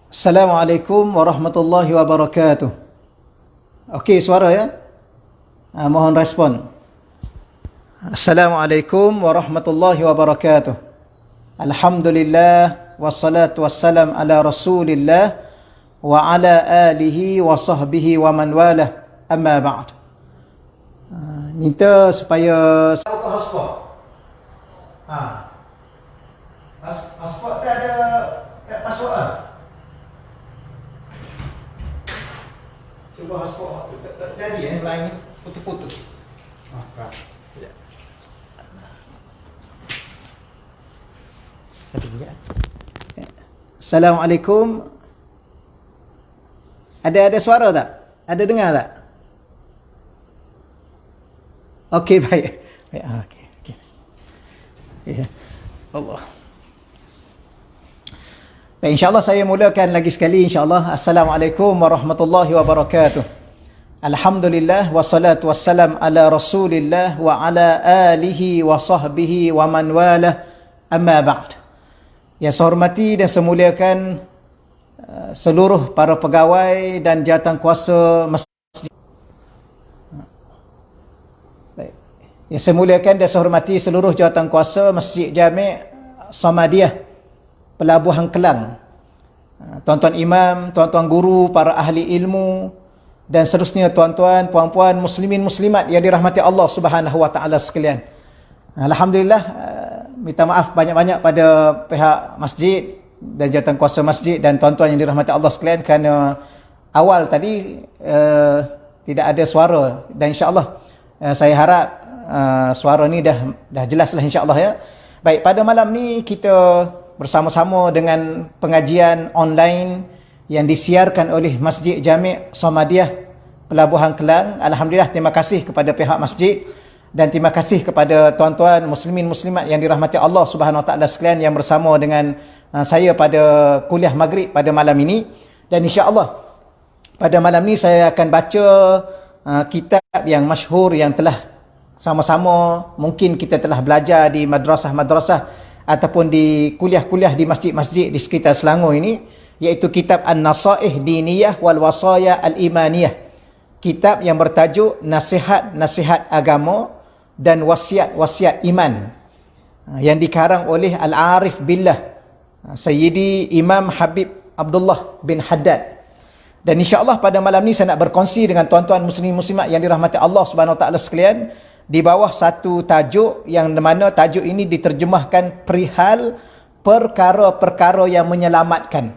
Assalamualaikum warahmatullahi wabarakatuh. Okey, suara ya? Mohon respon. Assalamualaikum warahmatullahi wabarakatuh. Alhamdulillah wassalatu wassalam ala Rasulillah wa ala alihi wa sahbihi wa man walah. Amma ba'd. Minta supaya buka hotspot. Hotspot tu ada password ah. Cuba hotspot tak jadi line ni putus-putus. Sekejap. Assalamualaikum. Ada suara tak? Ada dengar tak? Okey, baik. Okey. Ya. Allah. Baik, insya-Allah saya mulakan lagi sekali insya-Allah. Assalamualaikum warahmatullahi wabarakatuh. Alhamdulillah wassalatu wassalam ala Rasulillah wa ala alihi wa sahbihi wa man walah. Amma ba'd. Yang saya hormati dan saya muliakan seluruh para pegawai dan jawatankuasa masjid. Baik. Yang saya muliakan dan saya hormati seluruh jawatankuasa Masjid Jami' Samadiyah Pelabuhan Kelang, tuan-tuan imam, tuan-tuan guru, para ahli ilmu dan seterusnya tuan-tuan, puan-puan, muslimin muslimat yang dirahmati Allah Subhanahu wa taala sekalian. Alhamdulillah, minta maaf banyak-banyak pada pihak masjid dan jawatankuasa masjid dan tuan-tuan yang dirahmati Allah sekalian kerana awal tadi tidak ada suara dan insya-Allah saya harap suara ni dah jelaslah insya-Allah ya. Baik, pada malam ni kita bersama-sama dengan pengajian online yang disiarkan oleh Masjid Jami' Samadiyah Pelabuhan Kelang. Alhamdulillah, terima kasih kepada pihak masjid dan terima kasih kepada tuan-tuan muslimin muslimat yang dirahmati Allah Subhanahu wa taala sekalian yang bersama dengan saya pada kuliah maghrib pada malam ini. Dan insya-Allah pada malam ni saya akan baca kitab yang masyhur yang telah sama-sama mungkin kita telah belajar di madrasah-madrasah ataupun di kuliah-kuliah di masjid-masjid di sekitar Selangor ini, iaitu kitab An-Nasaih Diniyah wal Wasaya Al-Imaniyah. Kitab yang bertajuk Nasihat-Nasihat Agama dan Wasiat-Wasiat Iman, yang dikarang oleh Al-Arif Billah Sayyidi Imam Habib Abdullah bin Haddad. Dan insya-Allah pada malam ni saya nak berkongsi dengan tuan-tuan muslimin muslimat yang dirahmati Allah Subhanahu wa taala sekalian di bawah satu tajuk yang mana tajuk ini diterjemahkan perihal perkara-perkara yang menyelamatkan.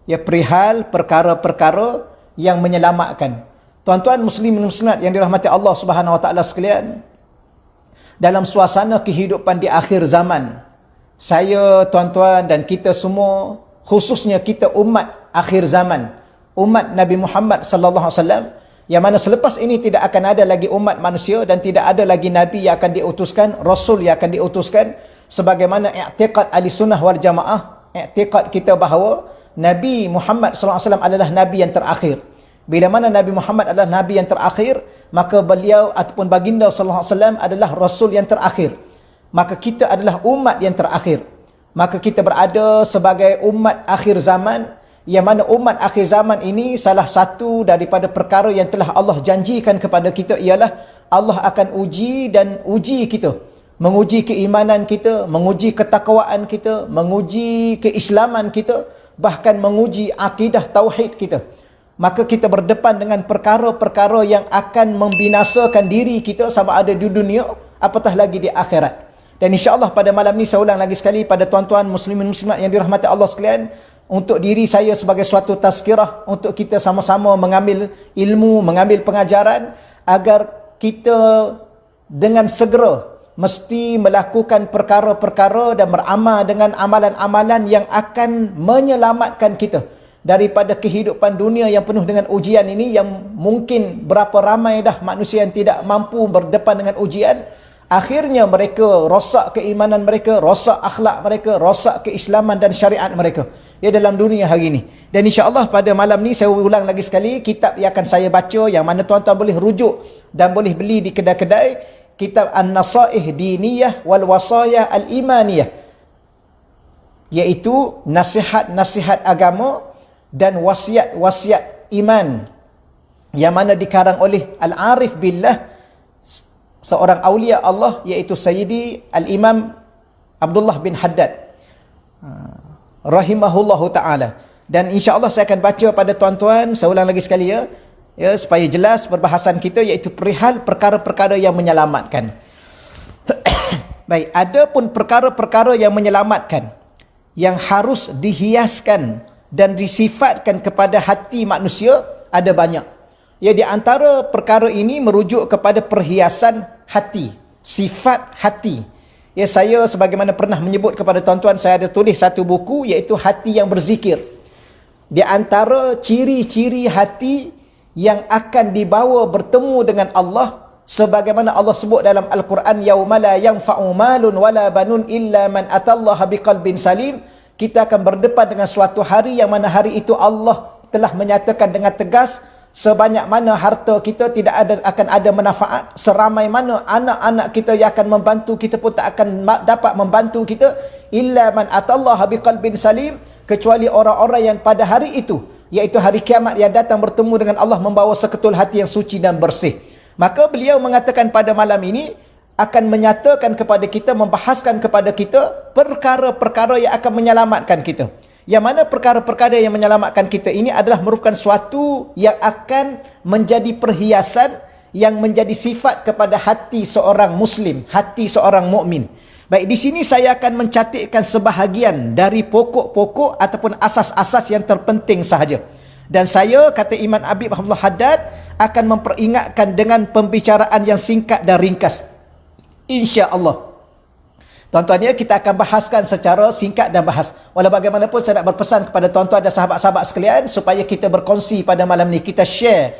Ya, perihal perkara-perkara yang menyelamatkan. Tuan-tuan muslimin muslimat yang dirahmati Allah Subhanahu wa taala sekalian, dalam suasana kehidupan di akhir zaman, saya, tuan-tuan dan kita semua, khususnya kita umat akhir zaman, umat Nabi Muhammad sallallahu alaihi wasallam, yang mana selepas ini tidak akan ada lagi umat manusia dan tidak ada lagi nabi yang akan diutuskan, rasul yang akan diutuskan, sebagaimana i'tiqad ahli sunnah wal jamaah, i'tiqad kita bahawa Nabi Muhammad sallallahu alaihi wasallam adalah nabi yang terakhir. Bila mana Nabi Muhammad adalah nabi yang terakhir, maka beliau ataupun baginda sallallahu alaihi wasallam adalah rasul yang terakhir. Maka kita adalah umat yang terakhir. Maka kita berada sebagai umat akhir zaman, yang mana umat akhir zaman ini salah satu daripada perkara yang telah Allah janjikan kepada kita ialah Allah akan uji kita, menguji keimanan kita, menguji ketakwaan kita, menguji keislaman kita, bahkan menguji akidah tauhid kita. Maka kita berdepan dengan perkara-perkara yang akan membinasakan diri kita sama ada di dunia apatah lagi di akhirat. Dan insya-Allah pada malam ni saya ulang lagi sekali pada tuan-tuan muslimin muslimat yang dirahmati Allah sekalian, untuk diri saya sebagai suatu tazkirah untuk kita sama-sama mengambil ilmu, mengambil pengajaran, agar kita dengan segera mesti melakukan perkara-perkara dan beramal dengan amalan-amalan yang akan menyelamatkan kita daripada kehidupan dunia yang penuh dengan ujian ini, yang mungkin berapa ramai dah manusia yang tidak mampu berdepan dengan ujian. Akhirnya mereka rosak keimanan mereka, rosak akhlak mereka, rosak keislaman dan syariat mereka ya dalam dunia hari ini. Dan insya-Allah pada malam ni saya ulang lagi sekali kitab yang akan saya baca, yang mana tuan-tuan boleh rujuk dan boleh beli di kedai-kedai, kitab An-Nasaih Diniyah wal Wasaya Al-Imaniyah, iaitu nasihat-nasihat agama dan wasiat-wasiat iman yang mana dikarang oleh Al-Arif Billah, seorang aulia Allah, iaitu Sayyidi Al-Imam Abdullah bin Haddad rahimahullahu ta'ala. Dan insya-Allah saya akan baca pada tuan-tuan, saya ulang lagi sekali ya, supaya jelas perbahasan kita, iaitu perihal perkara-perkara yang menyelamatkan. Baik, ada pun perkara-perkara yang menyelamatkan yang harus dihiaskan dan disifatkan kepada hati manusia, ada banyak. Ya, di antara perkara ini merujuk kepada perhiasan hati, sifat hati. Ya, saya sebagaimana pernah menyebut kepada tuan-tuan, saya ada tulis satu buku, iaitu Hati yang Berzikir. Di antara ciri-ciri hati yang akan dibawa bertemu dengan Allah, sebagaimana Allah sebut dalam Al-Quran, yauma la yanfa'u malun wala banun illa man atallaha biqalbin salim. Kita akan berdepan dengan suatu hari yang mana hari itu Allah telah menyatakan dengan tegas, sebanyak mana harta kita tidak akan ada manfaat, seramai mana anak-anak kita yang akan membantu kita pun tak akan dapat membantu kita, illa man atallaha biqalbin salim, kecuali orang-orang yang pada hari itu, iaitu hari kiamat, yang datang bertemu dengan Allah membawa seketul hati yang suci dan bersih. Maka beliau mengatakan pada malam ini akan menyatakan kepada kita, membahaskan kepada kita perkara-perkara yang akan menyelamatkan kita. Yang mana perkara-perkara yang menyelamatkan kita ini adalah merupakan suatu yang akan menjadi perhiasan, yang menjadi sifat kepada hati seorang Muslim, hati seorang mukmin. Baik, di sini saya akan mencatatkan sebahagian dari pokok-pokok ataupun asas-asas yang terpenting sahaja. Dan saya, kata Imam Habib Abdullah Haddad, akan memperingatkan dengan pembicaraan yang singkat dan ringkas, insya-Allah. Tuan-tuan, ya, kita akan bahaskan secara singkat dan bahas. Walau bagaimanapun saya nak berpesan kepada tuan-tuan dan sahabat-sahabat sekalian, supaya kita berkongsi pada malam ni, kita share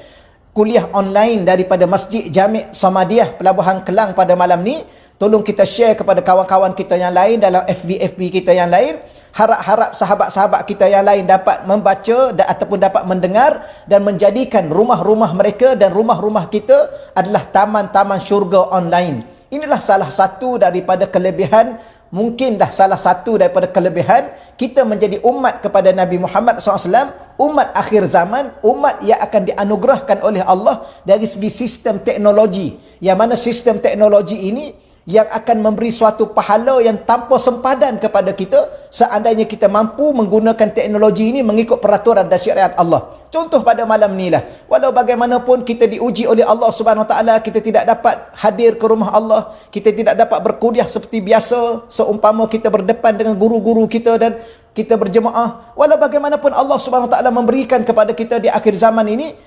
kuliah online daripada Masjid Jami' Samadiyah Pelabuhan Kelang pada malam ni. Tolong kita share kepada kawan-kawan kita yang lain dalam FB kita yang lain. Harap-harap sahabat-sahabat kita yang lain dapat membaca ataupun dapat mendengar dan menjadikan rumah-rumah mereka dan rumah-rumah kita adalah taman-taman syurga online. Inilah salah satu daripada kelebihan, mungkinlah salah satu daripada kelebihan kita menjadi umat kepada Nabi Muhammad SAW, umat akhir zaman, umat yang akan dianugerahkan oleh Allah dari segi sistem teknologi, yang mana sistem teknologi ini yang akan memberi suatu pahala yang tanpa sempadan kepada kita seandainya kita mampu menggunakan teknologi ini mengikut peraturan dan syariat Allah. Contoh pada malam ni lah, walau bagaimanapun kita diuji oleh Allah Subhanahu Wa Taala, kita tidak dapat hadir ke rumah Allah, kita tidak dapat berkuliah seperti biasa, seumpama kita berdepan dengan guru-guru kita dan kita berjemaah. Walau bagaimanapun Allah Subhanahu Wa Taala memberikan kepada kita di akhir zaman ini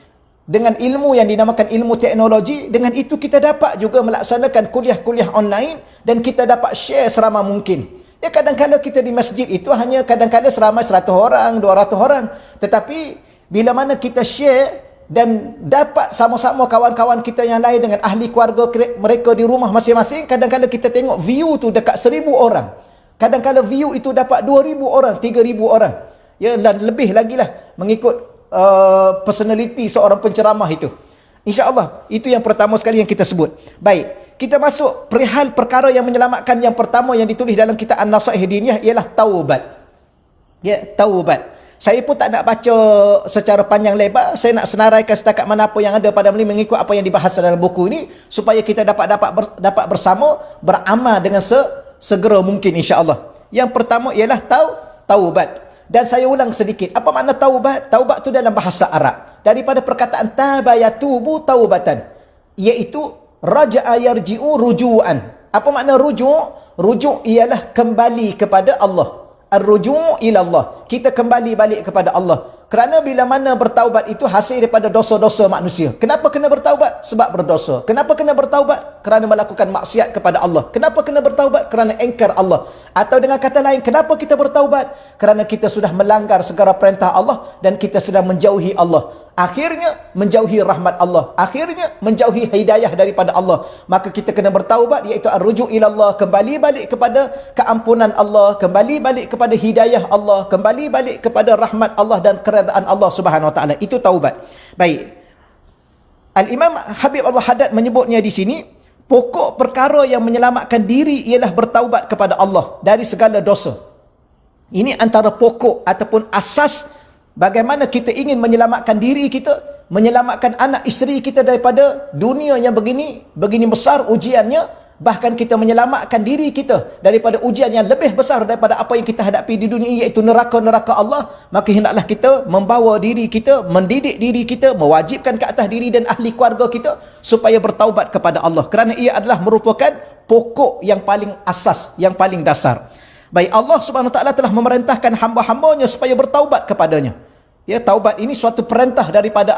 dengan ilmu yang dinamakan ilmu teknologi, dengan itu kita dapat juga melaksanakan kuliah-kuliah online dan kita dapat share seramai mungkin. Ya, kadang-kadang kita di masjid itu hanya kadang-kadang seramai 100 orang, 200 orang. Tetapi bila mana kita share dan dapat sama-sama kawan-kawan kita yang lain dengan ahli keluarga mereka di rumah masing-masing, kadang-kadang kita tengok view tu dekat 1000 orang. Kadang-kadang view itu dapat 2000 orang, 3000 orang. Ya, dan lebih lagi lah mengikut personality seorang penceramah itu. InsyaAllah, itu yang pertama sekali yang kita sebut. Baik, kita masuk perihal perkara yang menyelamatkan. Yang pertama yang ditulis dalam kitab An-Nasaih Diniyah ialah taubat. Ya, taubat. Saya pun tak nak baca secara panjang lebar, saya nak senaraikan setakat mana apa yang ada pada ini mengikut apa yang dibahas dalam buku ini, supaya kita dapat bersama beramal dengan segera mungkin, insya-Allah. Yang pertama ialah taubat. Dan saya ulang sedikit, apa makna taubat? Taubat itu dalam bahasa Arab, daripada perkataan taba yatubu taubatan, iaitu raja'a yarji'u ruju'an. Apa makna ruju'? Ruju' ialah kembali kepada Allah. Ar-ruju' ila Allah. Kita kembali balik kepada Allah. Kerana bila mana bertaubat itu hasil daripada dosa-dosa manusia. Kenapa kena bertaubat? Sebab berdosa. Kenapa kena bertaubat? Kerana melakukan maksiat kepada Allah. Kenapa kena bertaubat? Kerana engkar Allah. Atau dengan kata lain, kenapa kita bertaubat? Kerana kita sudah melanggar segala perintah Allah dan kita sedang menjauhi Allah. Akhirnya menjauhi rahmat Allah. Akhirnya menjauhi hidayah daripada Allah. Maka kita kena bertaubat, iaitu ar-ruju' ila Allah, kembali balik kepada keampunan Allah, kembali balik kepada hidayah Allah, kembali balik kepada rahmat Allah dan keredaan Allah Subhanahu Wa Taala. Itu taubat. Baik. Al-Imam Habib Abdullah Haddad menyebutnya di sini, pokok perkara yang menyelamatkan diri ialah bertaubat kepada Allah dari segala dosa. Ini antara pokok ataupun asas Bagaimana kita ingin menyelamatkan diri kita, menyelamatkan anak isteri kita daripada dunia yang begini besar ujiannya. Bahkan kita menyelamatkan diri kita daripada ujian yang lebih besar daripada apa yang kita hadapi di dunia, iaitu neraka-neraka Allah. Maka hendaklah kita membawa diri kita, mendidik diri kita, mewajibkan ke atas diri dan ahli keluarga kita supaya bertaubat kepada Allah, kerana ia adalah merupakan pokok yang paling asas, yang paling dasar. Baik, Allah Subhanahu Wa Taala telah memerintahkan hamba-hambanya supaya bertaubat kepadanya. Ya, taubat ini suatu perintah daripada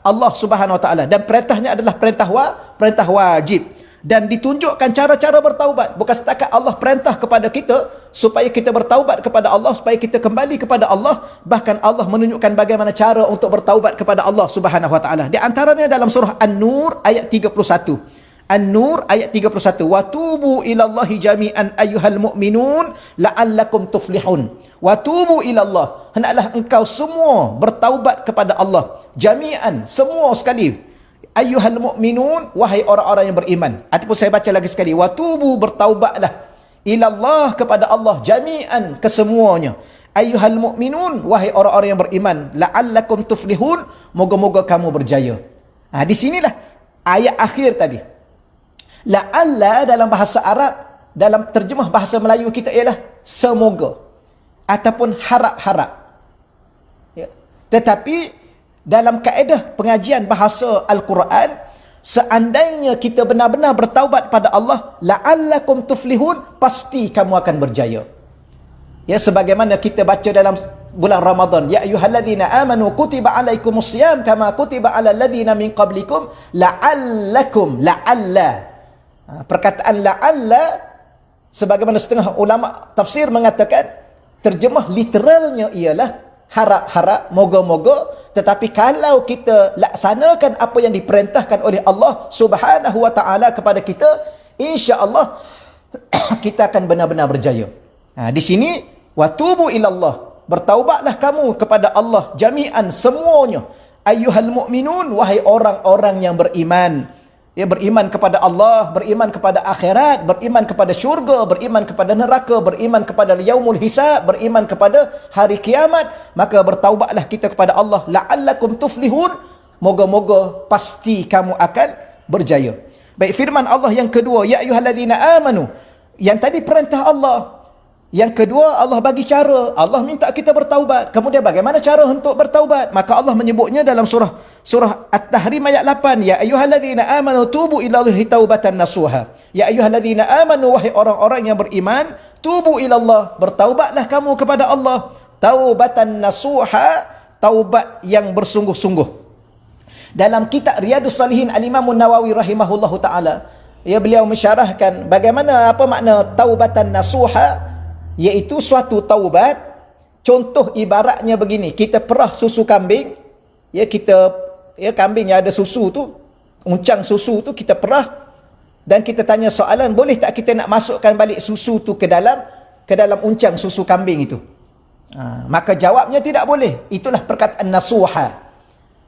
Allah Subhanahu Wa Taala, dan perintahnya adalah perintah wajib. Dan ditunjukkan cara-cara bertaubat. Bukan setakat Allah perintah kepada kita supaya kita bertaubat kepada Allah, supaya kita kembali kepada Allah. Bahkan Allah menunjukkan bagaimana cara untuk bertaubat kepada Allah Subhanahu Wa Taala. Di antaranya dalam surah An-Nur ayat 31. An-Nur ayat 31. Wa tubu ilallahi jami'an ayyuhal mu'minun la'allakum tuflihun. Wa tubu ilallah. Hendaklah engkau semua bertaubat kepada Allah. Jami'an, semua sekali. Ayyuhal mu'minun, wahai orang-orang yang beriman. Ataupun saya baca lagi sekali, wa tubu, bertaubatlah ilallah, kepada Allah, jami'an, kesemuanya. Ayyuhal mu'minun, wahai orang-orang yang beriman, la'allakum tuflihun, moga-moga kamu berjaya. Di sinilah ayat akhir tadi. La'alla dalam bahasa Arab, dalam terjemah bahasa Melayu kita ialah semoga ataupun harap-harap. Ya. Tetapi dalam kaedah pengajian bahasa Al-Quran, seandainya kita benar-benar bertaubat pada Allah, la'allakum tuflihun, pasti kamu akan berjaya. Ya, sebagaimana kita baca dalam bulan Ramadan, ya ayyuhalladzina amanu kutiba alaikumusiyam kama kutiba alal ladzina min qablikum la'allakum, la'alla. Perkataan la'alla, sebagaimana setengah ulama tafsir mengatakan, terjemah literalnya ialah harap-harap, moga-moga. Tetapi kalau kita laksanakan apa yang diperintahkan oleh Allah Subhanahu Wa Taala kepada kita, insya-Allah kita akan benar-benar berjaya. Di sini watubu ilallah, bertaubatlah kamu kepada Allah jami'an, semuanya. Ayyuhal mu'minun, wahai orang-orang yang beriman. Ya, beriman kepada Allah, beriman kepada akhirat, beriman kepada syurga, beriman kepada neraka, beriman kepada yaumul hisab, beriman kepada hari kiamat. Maka bertaubatlah kita kepada Allah, la'allakum tuflihun, moga-moga pasti kamu akan berjaya. Baik, firman Allah yang kedua, ya ayyuhalladzina amanu, yang tadi perintah Allah. Yang kedua, Allah bagi cara. Allah minta kita bertaubat. Kemudian bagaimana cara untuk bertaubat? Maka Allah menyebutnya dalam surah At-Tahrim ayat 8. Ya ayyuhalladzina amanu tubu ilallahi taubatan nasuha. Ya ayyuhalladzina amanu, wahai orang-orang yang beriman, tubu ilallah, bertaubatlah kamu kepada Allah. Taubatan nasuha, taubat yang bersungguh-sungguh. Dalam kitab Riyadhus Salihin Al-Imam Nawawi rahimahullahu ta'ala, ya, beliau mensyarahkan bagaimana, apa makna taubatan nasuha, iaitu suatu taubat. Contoh ibaratnya begini, kita perah susu kambing, ya, kambing yang ada susu tu, uncang susu tu kita perah, dan kita tanya soalan, boleh tak kita nak masukkan balik susu tu ke dalam uncang susu kambing itu? Maka jawabnya tidak boleh. Itulah perkataan nasuha,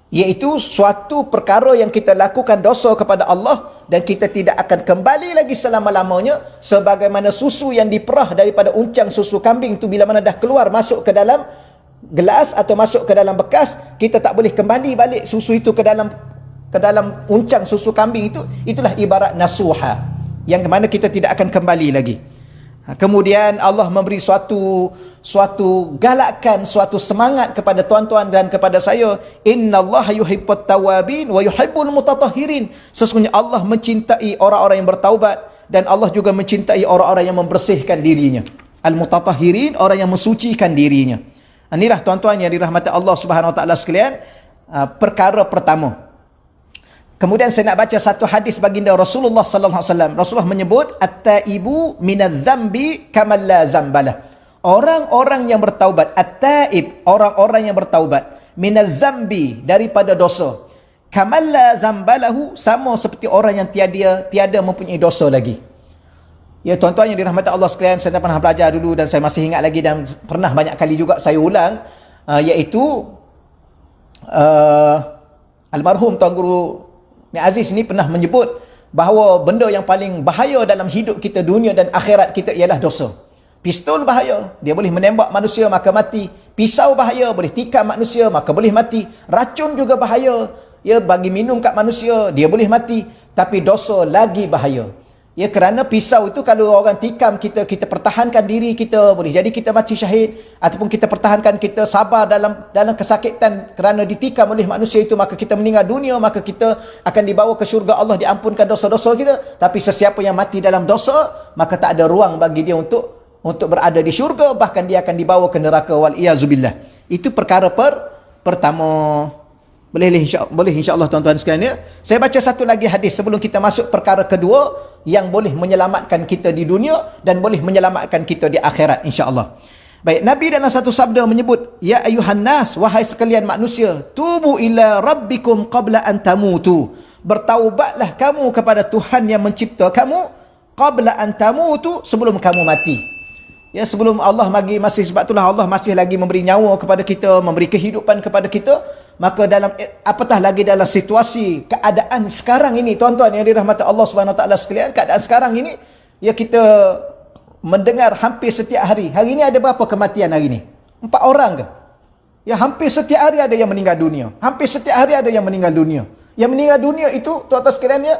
iaitu suatu perkara yang kita lakukan dosa kepada Allah dan kita tidak akan kembali lagi selama-lamanya, sebagaimana susu yang diperah daripada uncang susu kambing tu, bila mana dah keluar masuk ke dalam gelas atau masuk ke dalam bekas, kita tak boleh kembali balik susu itu ke dalam uncang susu kambing itu. Itulah ibarat nasuha, yang mana kita tidak akan kembali lagi. Kemudian Allah memberi suatu galakan, suatu semangat kepada tuan-tuan dan kepada saya. Innallaha yuhibbut tawabin wa yuhibbul mutatahhirin. Sesungguhnya Allah mencintai orang-orang yang bertaubat, dan Allah juga mencintai orang-orang yang membersihkan dirinya. Al-mutatahhirin, orang yang mensucikan dirinya. Inilah tuan-tuan yang dirahmati Allah Subhanahu Wa Taala sekalian, perkara pertama. Kemudian saya nak baca satu hadis baginda Rasulullah sallallahu alaihi wasallam. Rasulullah menyebut at-taibu minadz-dzambi kamal la zambalah. Orang-orang yang bertaubat, at-taib, orang-orang yang bertaubat, minadz-dzambi, daripada dosa, kamal la zambalahu, sama seperti orang yang tiada mempunyai dosa lagi. Ya, tuan-tuan yang dirahmati Allah sekalian, saya dah pernah belajar dulu dan saya masih ingat lagi, dan pernah banyak kali juga saya ulang, iaitu almarhum Tuan Guru Ni Aziz ni pernah menyebut bahawa benda yang paling bahaya dalam hidup kita, dunia dan akhirat kita, ialah dosa. Pistol bahaya, dia boleh menembak manusia maka mati. Pisau bahaya, boleh tikam manusia, maka boleh mati. Racun juga bahaya, ya, bagi minum kat manusia, dia boleh mati. Tapi dosa lagi bahaya. Ya, kerana pisau itu kalau orang tikam kita, kita pertahankan diri kita, boleh jadi kita mati syahid, ataupun kita pertahankan, kita sabar dalam kesakitan kerana ditikam oleh manusia itu, maka kita meninggal dunia, maka kita akan dibawa ke syurga Allah, diampunkan dosa-dosa kita. Tapi sesiapa yang mati dalam dosa, maka tak ada ruang bagi dia untuk berada di syurga, bahkan dia akan dibawa ke neraka, wal iyazubillah. Itu perkara pertama. Boleh insya-Allah tuan-tuan sekalian, ya. Saya baca satu lagi hadis sebelum kita masuk perkara kedua yang boleh menyelamatkan kita di dunia dan boleh menyelamatkan kita di akhirat, insya-Allah. Baik, Nabi dalam satu sabda menyebut, ya ayuhan nas, wahai sekalian manusia, tubu ila rabbikum qabla an tamutu. Bertaubatlah kamu kepada Tuhan yang mencipta kamu qabla an tamutu, sebelum kamu mati. Ya, sebelum Allah masih, sebab itulah Allah masih lagi memberi nyawa kepada kita, memberi kehidupan kepada kita. Maka apatah lagi dalam situasi keadaan sekarang ini, tuan-tuan yang dirahmati Allah Subhanahu Wa Taala sekalian, keadaan sekarang ini, ya, kita mendengar hampir setiap hari. Hari ini ada berapa kematian hari ini? 4 orang ke? Ya, hampir setiap hari ada yang meninggal dunia. Hampir setiap hari ada yang meninggal dunia. Yang meninggal dunia itu, tuan-tuan sekalian, ya,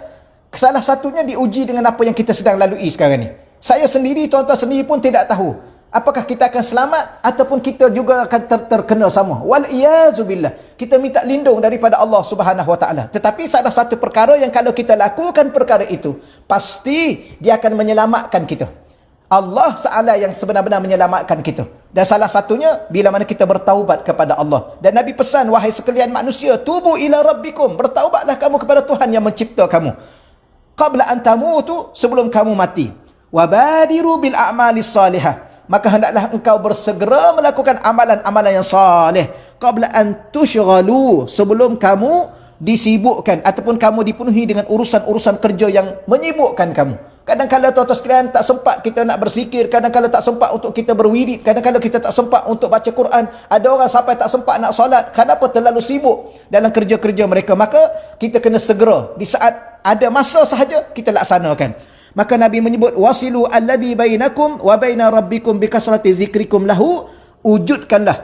salah satunya diuji dengan apa yang kita sedang lalui sekarang ni. Saya sendiri, tuan-tuan sendiri pun tidak tahu apakah kita akan selamat ataupun kita juga akan terkena sama. Wal iyazubillah. Kita minta lindung daripada Allah Subhanahu Wa Taala. Tetapi salah satu perkara yang kalau kita lakukan perkara itu, pasti dia akan menyelamatkan kita. Allah Ta'ala yang sebenar-benar menyelamatkan kita. Dan salah satunya bila mana kita bertaubat kepada Allah. Dan Nabi pesan, wahai sekalian manusia, tubu ila rabbikum, bertaubatlah kamu kepada Tuhan yang mencipta kamu qabla an tamutu, sebelum kamu mati. Wabadiru bil a'malis salihah, maka hendaklah engkau bersegera melakukan amalan-amalan yang saleh qabla an tushghalu, sebelum kamu disibukkan ataupun kamu dipenuhi dengan urusan-urusan kerja yang menyibukkan kamu. Kadang-kadang tuan-tuan sekalian tak sempat kita nak berzikir, kadang-kadang tak sempat untuk kita berwirid, kadang-kadang kita tak sempat untuk baca Quran. Ada orang sampai tak sempat nak solat. Kenapa? Terlalu sibuk dalam kerja-kerja mereka. Maka kita kena segera, di saat ada masa sahaja kita laksanakan. Maka Nabi menyebut, wasilu alladhi bainakum wa baina rabbikum bikasrati zikrikum lahu, wujudkanlah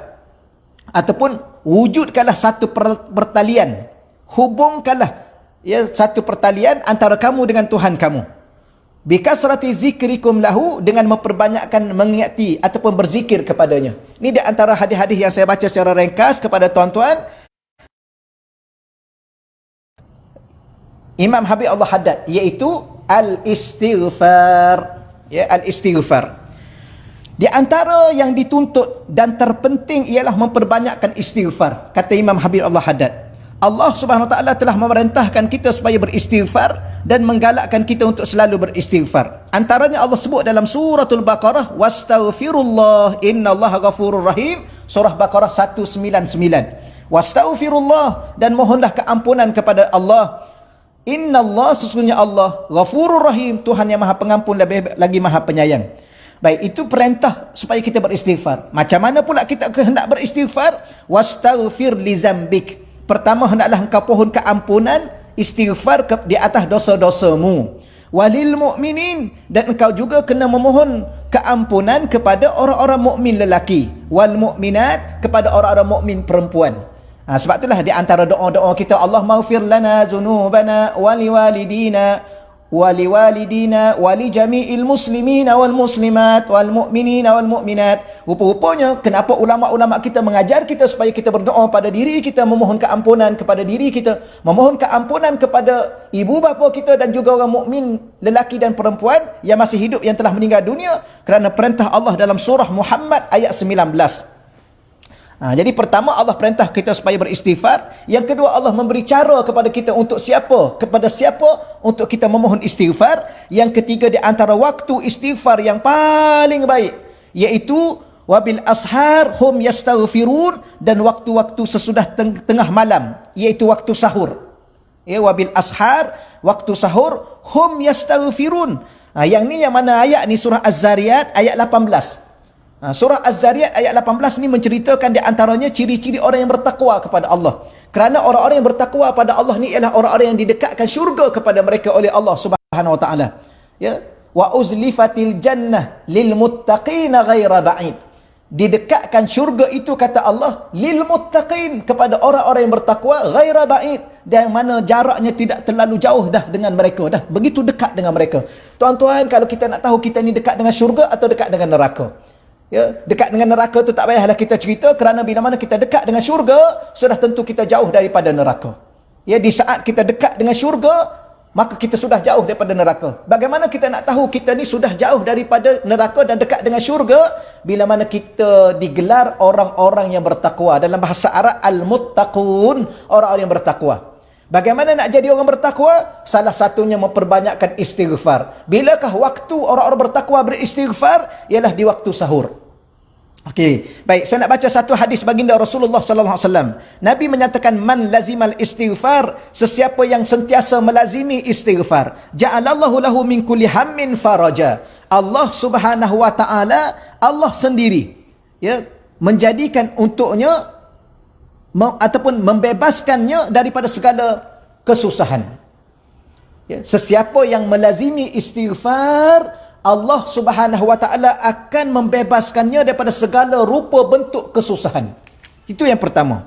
ataupun wujudkanlah satu pertalian, hubungkanlah, ya, satu pertalian antara kamu dengan Tuhan kamu. Bikasrati zikrikum lahu, dengan memperbanyakkan mengingati ataupun berzikir kepadanya. Ini di antara hadis-hadis yang saya baca secara ringkas kepada tuan-tuan. Imam Habib Allah Haddad, iaitu al-istighfar. Ya, al-istighfar. Di antara yang dituntut dan terpenting ialah memperbanyakkan istighfar. Kata Imam Habib Allah Haddad, Allah Subhanahu Wa Taala telah memerintahkan kita supaya beristighfar dan menggalakkan kita untuk selalu beristighfar. Antaranya Allah sebut dalam suratul Baqarah, wastaghfirullah innallaha ghafurur rahim, surah Baqarah 199. Wastaghfirullah, dan mohonlah keampunan kepada Allah. Innallah, sesungguhnya Allah, ghafurur rahim, Tuhan yang Maha Pengampun lagi Maha Penyayang. Baik, itu perintah supaya kita beristighfar. Macam mana pula kita hendak beristighfar? Wastaghfir li zambik. Pertama, hendaklah engkau pohon keampunan, istighfar di atas dosa-dosamu. Walil mu'minin, dan engkau juga kena memohon keampunan kepada orang-orang mukmin lelaki. Wal mu'minat, kepada orang-orang mukmin perempuan. Sebab itulah di antara doa-doa kita, Allah maghfir lana zunubana wali walidina wali jami'il muslimina wal muslimat wal mu'minina wal mu'minat. Rupa-rupanya kenapa ulama-ulama kita mengajar kita supaya kita berdoa pada diri kita, memohon keampunan kepada diri kita, memohon keampunan kepada ibu bapa kita dan juga orang mukmin lelaki dan perempuan yang masih hidup yang telah meninggal dunia, kerana perintah Allah dalam surah Muhammad ayat 19. Jadi pertama Allah perintah kita supaya beristighfar. Yang kedua, Allah memberi cara kepada kita untuk kepada siapa untuk kita memohon istighfar. Yang ketiga, di antara waktu istighfar yang paling baik, iaitu wabil ashar hum yastaghfirun, dan waktu-waktu sesudah tengah malam, iaitu waktu sahur. Ya, wabil ashar, waktu sahur, hum yastaghfirun. Yang ni yang mana ayat ni? Surah Az-Zariyat ayat 18. Surah Az-Zariyat ayat 18 ni menceritakan di antaranya ciri-ciri orang yang bertakwa kepada Allah. Kerana orang-orang yang bertakwa pada Allah ni ialah orang-orang yang didekatkan syurga kepada mereka oleh Allah Subhanahu Wa Taala. Ya, wa uzlifatil jannah lil muttaqina ghaira ba'id. didekatkan syurga itu, kata Allah, lil muttaqin, kepada orang-orang yang bertakwa, ghaira ba'id, dan mana jaraknya tidak terlalu jauh dah dengan mereka, dah begitu dekat dengan mereka. Tuan-tuan, kalau kita nak tahu kita ni dekat dengan syurga atau dekat dengan neraka, ya, dekat dengan neraka tu tak payahlah kita cerita, kerana bila mana kita dekat dengan syurga, sudah tentu kita jauh daripada neraka. Ya, di saat kita dekat dengan syurga, maka kita sudah jauh daripada neraka. Bagaimana kita nak tahu kita ni sudah jauh daripada neraka dan dekat dengan syurga? Bila mana kita digelar orang-orang yang bertakwa. Dalam bahasa Arab, al-muttaqun, orang-orang yang bertakwa. Bagaimana nak jadi orang bertakwa? Salah satunya memperbanyakkan istighfar. Bilakah waktu orang-orang bertakwa beristighfar? Ialah di waktu sahur. Okey, baik, saya nak baca satu hadis baginda Rasulullah sallallahu alaihi wasallam. Nabi menyatakan, man lazimal istighfar, sesiapa yang sentiasa melazimi istighfar, ja'alallahu lahu min kulli hammin faraja. Allah Subhanahu wa taala, Allah sendiri, ya, menjadikan untuknya ataupun membebaskannya daripada segala kesusahan. Ya, sesiapa yang melazimi istighfar, Allah Subhanahu wa taala akan membebaskannya daripada segala rupa bentuk kesusahan. Itu yang pertama.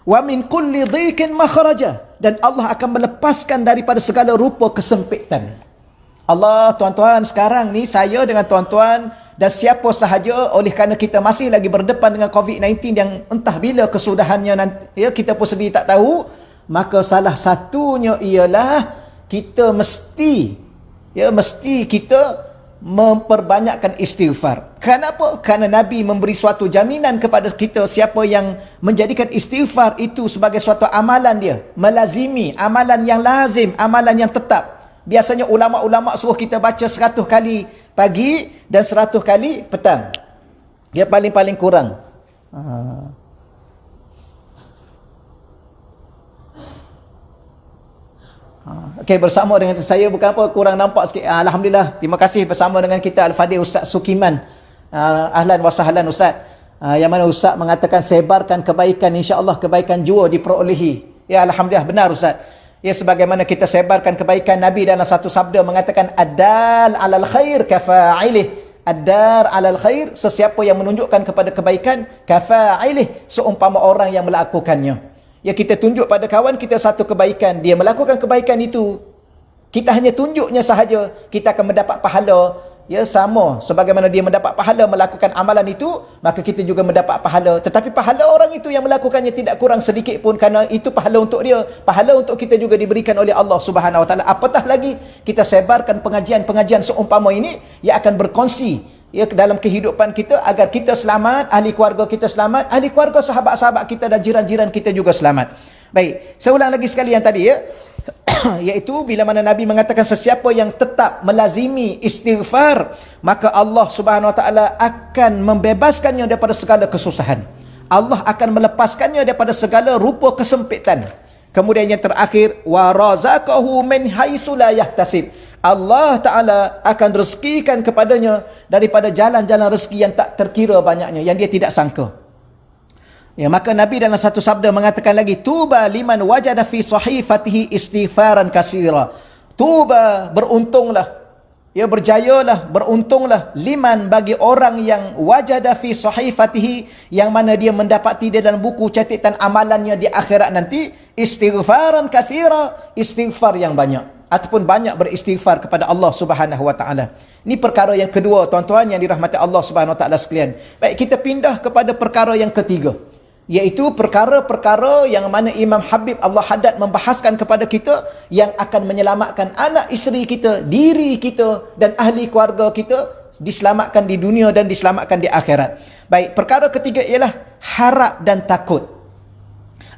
Wa min kulli dhiqin makhraja, dan Allah akan melepaskan daripada segala rupa kesempitan. Allah, tuan-tuan, sekarang ni saya dengan tuan-tuan dan siapa sahaja, oleh kerana kita masih lagi berdepan dengan COVID-19 yang entah bila kesudahannya nanti, ya, kita pun sendiri tak tahu, maka salah satunya ialah kita mesti kita memperbanyakkan istighfar. Kenapa? Kerana Nabi memberi suatu jaminan kepada kita, siapa yang menjadikan istighfar itu sebagai suatu amalan dia, melazimi, amalan yang lazim, amalan yang tetap. Biasanya ulama-ulama suruh kita baca 100 kali pagi dan 100 kali petang. Dia paling-paling kurang. Okey, bersama dengan saya, bukan apa, kurang nampak sikit. Alhamdulillah, terima kasih bersama dengan kita Al-Fadhil Ustaz Sukiman. Ahlan wa sahlan Ustaz. Yang mana Ustaz mengatakan sebarkan kebaikan, insya-Allah kebaikan jua diperolehi. Ya, alhamdulillah, benar Ustaz. Ya, sebagaimana kita sebarkan kebaikan, Nabi dalam satu sabda mengatakan, ad-dal 'alal khair kafa'ilih. Ad-dar 'alal khair, sesiapa yang menunjukkan kepada kebaikan, kafa'ilih, seumpama orang yang melakukannya. Ya, kita tunjuk pada kawan kita satu kebaikan, dia melakukan kebaikan itu, kita hanya tunjuknya sahaja, kita akan mendapat pahala, ya, sama sebagaimana dia mendapat pahala melakukan amalan itu, maka kita juga mendapat pahala. Tetapi pahala orang itu yang melakukannya tidak kurang sedikit pun, kerana itu pahala untuk dia, pahala untuk kita juga diberikan oleh Allah Subhanahu wa taala. Apatah lagi kita sebarkan pengajian-pengajian seumpama ini yang akan berkongsi, ya, dalam kehidupan kita, agar kita selamat, ahli keluarga kita selamat, ahli keluarga sahabat-sahabat kita dan jiran-jiran kita juga selamat. Baik, saya ulang lagi sekali yang tadi, ya. Iaitu bila mana Nabi mengatakan sesiapa yang tetap melazimi istighfar, maka Allah Subhanahu wa taala akan membebaskannya daripada segala kesusahan. Allah akan melepaskannya daripada segala rupa kesempitan. Kemudian yang terakhir, wa razaqahu min haitsu la yahtasib. Allah Ta'ala akan rezekikan kepadanya daripada jalan-jalan rezeki yang tak terkira banyaknya, yang dia tidak sangka. Ya, maka Nabi dalam satu sabda mengatakan lagi, tuba liman wajada fi sahifatihi istighfaran kasira. Tuba, beruntunglah, ya, berjayalah, beruntunglah, liman, bagi orang yang wajada fi sahifatihi, yang mana dia mendapati dia dalam buku catatan amalannya di akhirat nanti, istighfaran kasira, istighfar yang banyak, ataupun banyak beristighfar kepada Allah Subhanahu wa taala. Ini perkara yang kedua, tuan-tuan yang dirahmati Allah Subhanahu wa taala sekalian. Baik, kita pindah kepada perkara yang ketiga, iaitu perkara-perkara yang mana Imam Habib Allah Haddad membahaskan kepada kita, yang akan menyelamatkan anak isteri kita, diri kita dan ahli keluarga kita, diselamatkan di dunia dan diselamatkan di akhirat. Baik, perkara ketiga ialah harap dan takut.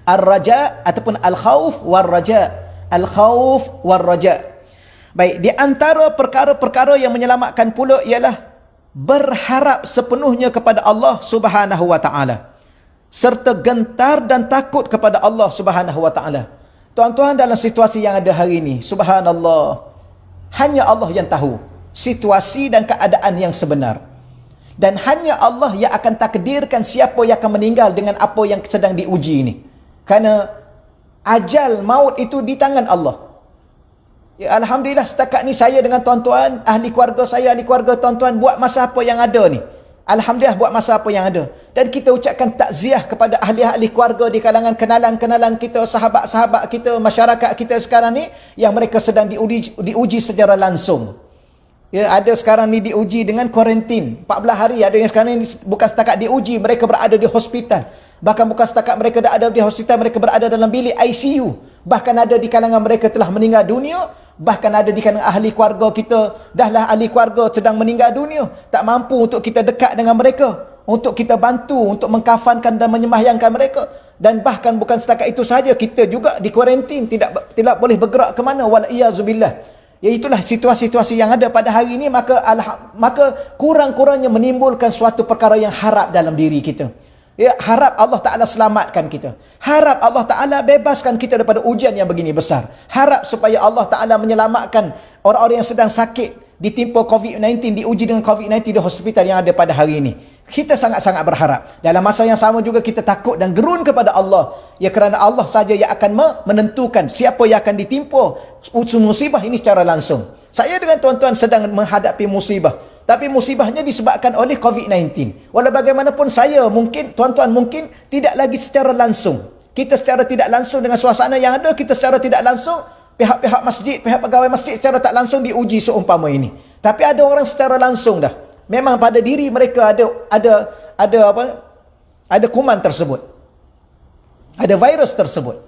Ar-raja ataupun al-khauf war-raja. Al-khawf war-raja. Baik, di antara perkara-perkara yang menyelamatkan pula ialah berharap sepenuhnya kepada Allah Subhanahu wa taala, serta gentar dan takut kepada Allah Subhanahu wa taala. Tuan-tuan, dalam situasi yang ada hari ini, subhanallah, hanya Allah yang tahu situasi dan keadaan yang sebenar, dan hanya Allah yang akan takdirkan siapa yang akan meninggal dengan apa yang sedang diuji ini. Kerana ajal maut itu di tangan Allah. Ya, alhamdulillah, setakat ni saya dengan tuan-tuan, ahli keluarga saya, ahli keluarga tuan-tuan, buat masa apa yang ada ni. Alhamdulillah buat masa apa yang ada. Dan kita ucapkan takziah kepada ahli-ahli keluarga di kalangan kenalan-kenalan kita, sahabat-sahabat kita, masyarakat kita sekarang ni yang mereka sedang diuji secara langsung. Ya, ada sekarang ni diuji dengan kuarantin 14 hari. Ada yang sekarang ni bukan setakat diuji, mereka berada di hospital. Bahkan bukan setakat mereka dah ada di hospital, mereka berada dalam bilik ICU. Bahkan ada di kalangan mereka telah meninggal dunia. Bahkan ada di kalangan ahli keluarga kita, dahlah ahli keluarga sedang meninggal dunia, tak mampu untuk kita dekat dengan mereka, untuk kita bantu, untuk mengkafankan dan menyembahyangkan mereka. Dan bahkan bukan setakat itu sahaja, kita juga di kuarantin, tidak boleh bergerak ke mana, wal-iyazubillah. Iaitulah situasi-situasi yang ada pada hari ini. Maka kurang-kurangnya menimbulkan suatu perkara yang harap dalam diri kita. Ya, harap Allah Ta'ala selamatkan kita. Harap Allah Ta'ala bebaskan kita daripada ujian yang begini besar. Harap supaya Allah Ta'ala menyelamatkan orang-orang yang sedang sakit, ditimpa COVID-19, diuji dengan COVID-19 di hospital yang ada pada hari ini. Kita sangat-sangat berharap. Dalam masa yang sama juga kita takut dan gerun kepada Allah. Ya, kerana Allah saja yang akan menentukan siapa yang akan ditimpa musibah ini secara langsung. Saya dengan tuan-tuan sedang menghadapi musibah. Tapi musibahnya disebabkan oleh COVID-19. Walau bagaimanapun saya mungkin, tuan-tuan mungkin tidak lagi secara langsung. Kita secara tidak langsung dengan suasana yang ada, kita secara tidak langsung, pihak-pihak masjid, pihak pegawai masjid secara tak langsung diuji seumpama ini. Tapi ada orang secara langsung dah. Memang pada diri mereka ada kuman tersebut. Ada virus tersebut.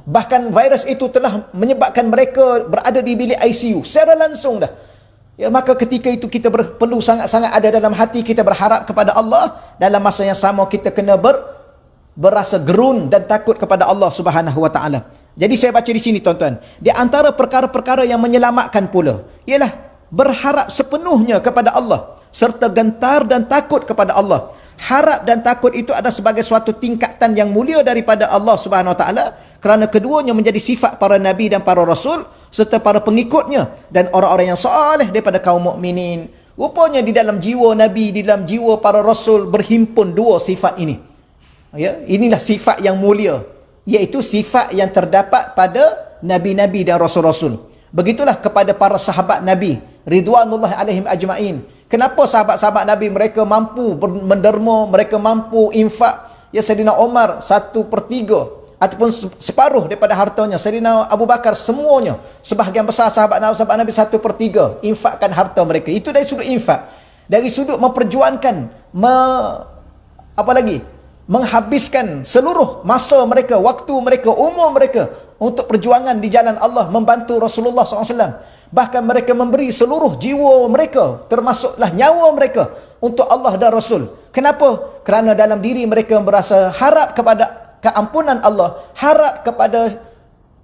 Bahkan virus itu telah menyebabkan mereka berada di bilik ICU secara langsung dah. Ya, maka ketika itu kita perlu sangat-sangat ada dalam hati kita berharap kepada Allah. Dalam masa yang sama kita kena berasa gerun dan takut kepada Allah Subhanahu wa taala. Jadi saya baca di sini tuan-tuan, di antara perkara-perkara yang menyelamatkan pula ialah berharap sepenuhnya kepada Allah serta gentar dan takut kepada Allah. Harap dan takut itu ada sebagai suatu tingkatan yang mulia daripada Allah Subhanahu wa taala, kerana keduanya menjadi sifat para nabi dan para rasul serta para pengikutnya dan orang-orang yang soleh daripada kaum mukminin. Rupanya di dalam jiwa nabi, di dalam jiwa para rasul berhimpun dua sifat ini. Ya, inilah sifat yang mulia, iaitu sifat yang terdapat pada nabi-nabi dan rasul-rasul. Begitulah kepada para sahabat nabi ridwanullahi alaihim ajmain. Kenapa sahabat-sahabat nabi mereka mampu menderma, mereka mampu infak? Ya, Sayyidina Umar 1/3 ataupun separuh daripada hartanya. Sayyidina Abu Bakar semuanya, sebahagian besar sahabat Nabi 1/3 infakkan harta mereka. Itu dari sudut infak. Dari sudut memperjuangkan, menghabiskan seluruh masa mereka, waktu mereka, umur mereka untuk perjuangan di jalan Allah, membantu Rasulullah SAW. Bahkan mereka memberi seluruh jiwa mereka, termasuklah nyawa mereka, untuk Allah dan Rasul. Kenapa? Kerana dalam diri mereka berasa harap kepada keampunan Allah, harap kepada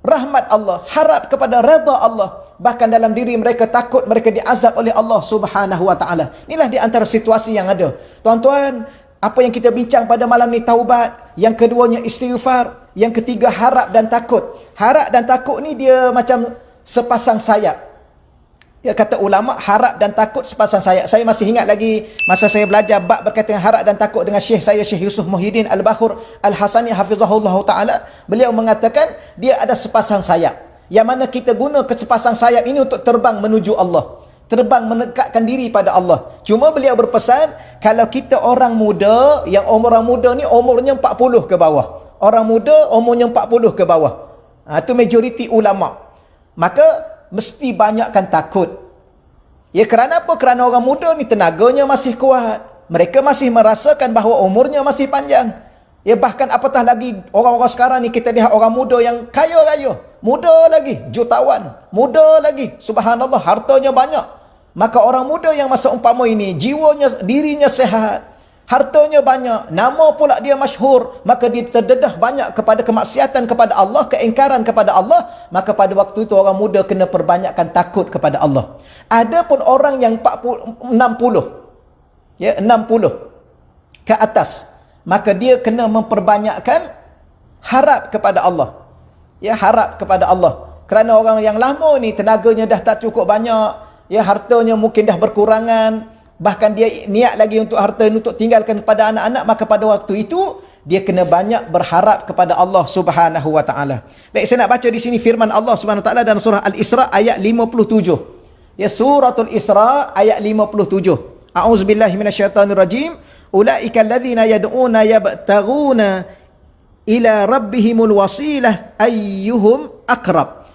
rahmat Allah, harap kepada redha Allah. Bahkan dalam diri mereka takut mereka diazab oleh Allah Subhanahu wa taala. Inilah di antara situasi yang ada. Tuan-tuan, apa yang kita bincang pada malam ni taubat, yang keduanya istighfar, yang ketiga harap dan takut. Harap dan takut ni dia macam sepasang sayap. Ya, kata ulama, harap dan takut sepasang sayap. Saya masih ingat lagi masa saya belajar bab berkaitan harap dan takut dengan Syekh saya, Syekh Yusuf Muhyiddin Al-Bakhur Al-Hasani hafizahullah ta'ala. Beliau mengatakan dia ada sepasang sayap, yang mana kita guna sepasang sayap ini untuk terbang menuju Allah, terbang menekatkan diri pada Allah. Cuma beliau berpesan, kalau kita orang muda, yang orang muda ni umurnya 40 ke bawah, orang muda umurnya 40 ke bawah, itu majoriti ulama, maka mesti banyakkan takut. Ya, kerana apa? Kerana orang muda ni tenaganya masih kuat, mereka masih merasakan bahawa umurnya masih panjang. Ya, bahkan apatah lagi orang-orang sekarang ni, kita lihat orang muda yang kaya raya, muda lagi, jutawan, muda lagi, subhanallah, hartanya banyak. Maka orang muda yang masa umpama ini, jiwanya, dirinya sehat, hartanya banyak, nama pula dia masyhur, maka dia terdedah banyak kepada kemaksiatan kepada Allah, keingkaran kepada Allah. Maka pada waktu itu orang muda kena perbanyakkan takut kepada Allah. Ada pun orang yang 60 ke atas, maka dia kena memperbanyakkan harap kepada Allah. Ya, harap kepada Allah. Kerana orang yang lama ni tenaganya dah tak cukup banyak, ya, hartanya mungkin dah berkurangan, bahkan dia niat lagi untuk harta ini untuk tinggalkan kepada anak-anak, maka pada waktu itu dia kena banyak berharap kepada Allah Subhanahu wa taala. Baik, saya nak baca di sini firman Allah Subhanahu wa taala dalam surah Al-Isra ayat 57. Ya, suratul Isra ayat 57. A'udzubillahi minasyaitonirrajim. Ulaika alladzina yad'una yabtaghuna ila rabbihimul wasilah ayyuhum aqrab.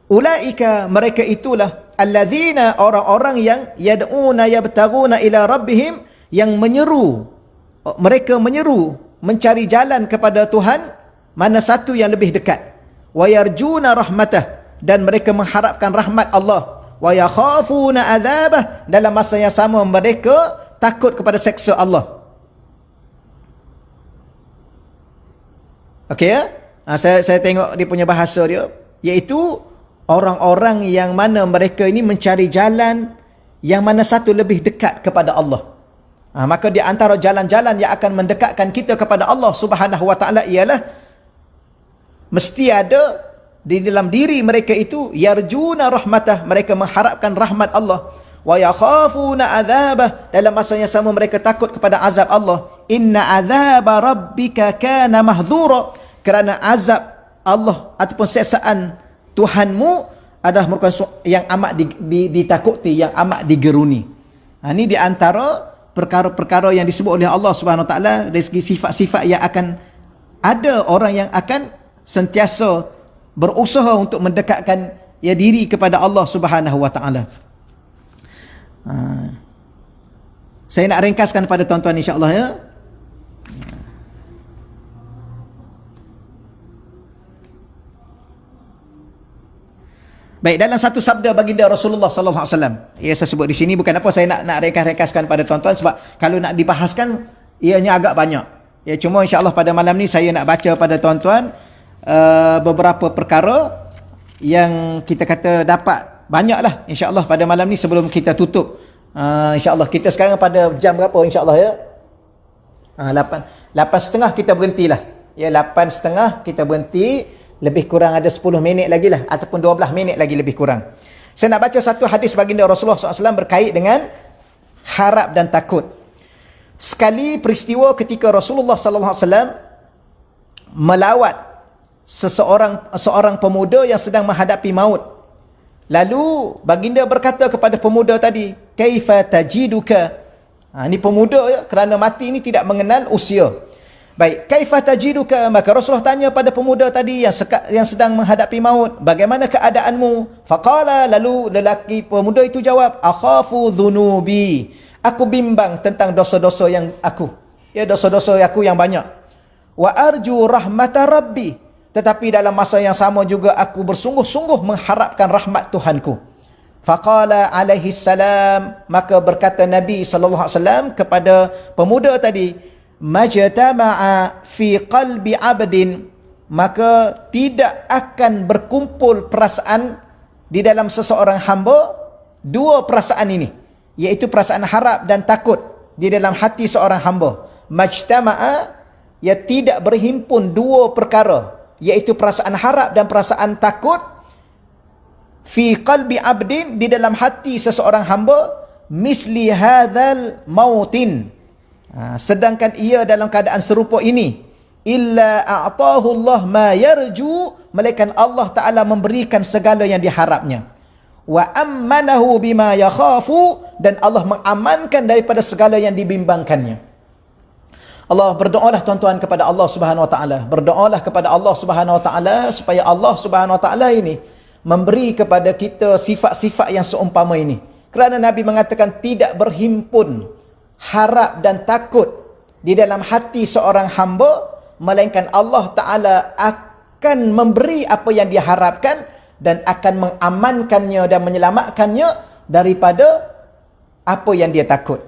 Ulaika, mereka itulah, alladzina, orang-orang yang yad'una yabtaghuna ila rabbihim, yang menyeru, mereka menyeru mencari jalan kepada Tuhan, mana satu yang lebih dekat. Wa yarjuna rahmatah, dan mereka mengharapkan rahmat Allah. Wa yakhafuna adzabah, dalam masa yang sama mereka takut kepada seksa Allah. Okey ya? Saya tengok dia punya bahasa dia, iaitu orang-orang yang mana mereka ini mencari jalan yang mana satu lebih dekat kepada Allah. Maka di antara jalan-jalan yang akan mendekatkan kita kepada Allah Subhanahu wa taala ialah mesti ada di dalam diri mereka itu yarjuna rahmatah, mereka mengharapkan rahmat Allah. Wa yakhafuna adzabah, dalam masa yang sama mereka takut kepada azab Allah. Inna adzaba rabbika kana mahdhura, kerana azab Allah ataupun siksaan Tuhanmu adalah merupakan yang amat ditakuti, yang amat digeruni. Ini di antara perkara-perkara yang disebut oleh Allah Subhanahu Wa Taala dari segi sifat-sifat yang akan ada orang yang akan sentiasa berusaha untuk mendekatkan diri kepada Allah Subhanahu Wa Taala. Saya nak ringkaskan pada tuan-tuan insya-Allah ya. Baik, dalam satu sabda baginda Rasulullah sallallahu alaihi wasallam, saya sebut di sini bukan apa saya nak ringkas-ringkaskan pada tuan-tuan, sebab kalau nak dibahaskan ianya agak banyak. Cuma insya-Allah pada malam ni saya nak baca pada tuan-tuan beberapa perkara yang kita kata dapat banyaklah insya-Allah pada malam ni sebelum kita tutup. Insya-Allah kita sekarang pada jam berapa insya-Allah ya? 8:30 kita berhentilah. 8:30 kita berhenti. Lebih kurang ada 10 minit lagi lah, ataupun 12 minit lagi lebih kurang. Saya nak baca satu hadis baginda Rasulullah SAW berkait dengan harap dan takut. Sekali peristiwa ketika Rasulullah SAW melawat seorang pemuda yang sedang menghadapi maut. Lalu baginda berkata kepada pemuda tadi, kaifa tajiduka? Ini pemuda ya, kerana mati ini tidak mengenal usia. Baik, kaifa tajiduka? Maka Rasulullah tanya pada pemuda tadi yang sedang menghadapi maut, bagaimana keadaanmu? Faqala, lalu lelaki pemuda itu jawab, akhafu dhunubi, aku bimbang tentang dosa-dosa yang aku, dosa-dosa aku yang banyak. Wa arju rahmata rabbi, tetapi dalam masa yang sama juga aku bersungguh-sungguh mengharapkan rahmat Tuhanku. Faqala alaihi salam, maka berkata Nabi sallallahu alaihi wasallam kepada pemuda tadi, majtama'a fi qalbi 'abdin, maka tidak akan berkumpul perasaan di dalam seseorang hamba, dua perasaan ini, iaitu perasaan harap dan takut di dalam hati seorang hamba. Majtama'a, tidak berhimpun dua perkara, iaitu perasaan harap dan perasaan takut, fi qalbi 'abdin, di dalam hati seseorang hamba, misli hadzal mautin, sedangkan ia dalam keadaan serupa ini, illa a'tahu Allah ma yarju, melainkan Allah Ta'ala memberikan segala yang diharapnya. Wa ammanahu bima yakhafu, dan Allah mengamankan daripada segala yang dibimbangkannya. Allah, berdoalah tuan-tuan kepada Allah Subhanahu Wa Ta'ala, berdoalah kepada Allah Subhanahu Wa Ta'ala supaya Allah Subhanahu Wa Ta'ala ini memberi kepada kita sifat-sifat yang seumpama ini. Kerana Nabi mengatakan tidak berhimpun harap dan takut di dalam hati seorang hamba, melainkan Allah Ta'ala akan memberi apa yang diharapkan dan akan mengamankannya dan menyelamatkannya daripada apa yang dia takut.